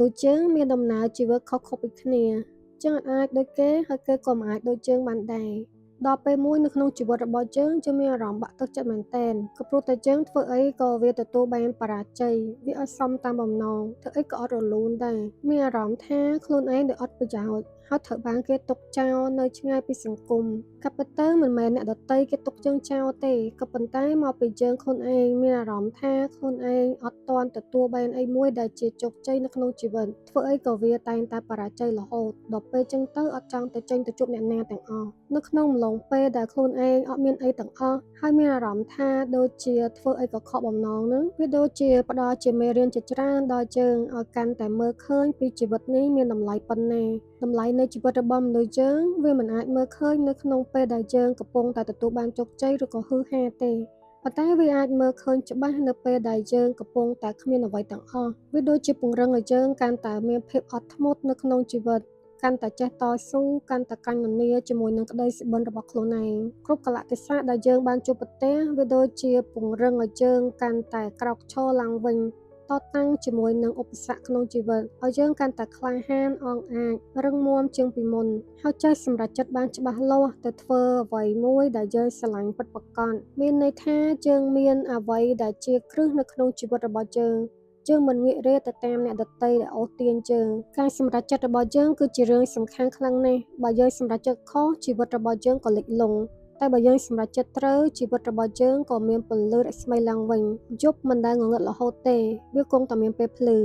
ដូចយើងមានដំណើរជីវិតខុសៗពីគ្នាយើងអាចដូចគេហើយគេក៏មិនអាចដូចយើងបានដែរដល់ពេលមួយនៅក្នុងជីវិតរបស់យើងមានអារម្មណ៍បាក់ទឹកចិត្តមែនទែនក៏ព្រោះតែយើងធ្វើអីក៏វាទទួលបានបរាជ័យវាអត់សមតាមបំណងធ្វើអីក៏អត់រលូនដែរមានអារម្មណ៍ថាខ្លួនឯងដែលអត់ប្រយោជន៍ហើយត្រូវបានគេទុកចោលនៅឆ្ងាយពីសង្គមក៏ប៉ុន្តែមិនមែនអ្នកដទៃគេទុកយើងចោលទេក៏ប៉ុន្តែមកពីយើងខ្លួនឯងមានអារម្មណ៍ថាខ្លួនឯងអត់ទាន់ទទួលបានអីមួយដែលជាជោគជ័យនៅក្នុងជីវិតធ្វើអីក៏វាតែងតែបរាជ័យរហូតដល់ពេលចឹងទៅអត់ចង់ទៅចេញទៅជួបអ្នកណាទាំងអស់នៅក្នុងអំឡុងពេលដែលខ្លួនឯងអត់មានអីទាំងអស់ហើយមានអារម្មណ៍ថាដូចជាធ្វើអីក៏ខកបំណងនឹងវាដូចជាផ្ដល់ជាមេរៀនជាច្រើនដល់យើងឲ្យកាន់តែមើលឃើញពីជីវិតនេះមានតម្លៃប៉ុណ្ណាតម្លៃនៃជីវិតរបស់មនុស្សយើងវាមិនអាចមើលឃើញនៅក្នុងពេលដែលយើងកំពុងតែទទួលបានជោគជ័យឬក៏ហ៊ឺហាទេប៉ុន្តែវាអាចមើលឃើញច្បាស់នៅពេលដែលយើងកំពុងតែគ្មានអ្វីទាំងអស់វាដូចជាពង្រឹងឲ្យយើងកាន់តែមានភាពអត់ធ្មត់នៅក្នុងជីវិតកាន់តែចេះតស៊ូកាន់តែកាន់ននាជាមួយនឹងក្តីសុបិនរបស់ខ្លួនឯងគ្រប់កលៈទេសៈដែលយើងបានជួបប្រទះវាដូចជាពង្រឹងឲ្យយើងកាន់តែក្រោកឈរឡើងវិញតតាំងជាមួយនឹងឧបសគ្គក្នុងជីវិតឲ្យយើងកាន់តែក្លាហានអង់អាចរឹងមាំជាងពីមុនហើយចេះសម្រេចចិត្តបានច្បាស់លាស់ទៅធ្វើអ្វីមួយដែលយើងស្រឡាញ់ពិតប្រាកដមានន័យថាយើងមានអ្វីដែលជាគ្រឹះនៅក្នុងជីវិតរបស់យើងមិនងាករេទៅតាមអ្នកដទៃដែលអូសទាញយើងការសម្រេចចិត្តរបស់យើងគឺជារឿងសំខាន់ខ្លាំងណាស់បើយើងសម្រេចចិត្តខុសជីវិតរបស់យើងក៏លិចលង់តែបើយើងសម្រេចចិត្តត្រូវជីវិតរបស់យើងក៏មានពន្លឺរស្មីឡើងវិញយប់មិនដែលងងឹតរហូតទេវាគង់តែមានពេលភ្លឺ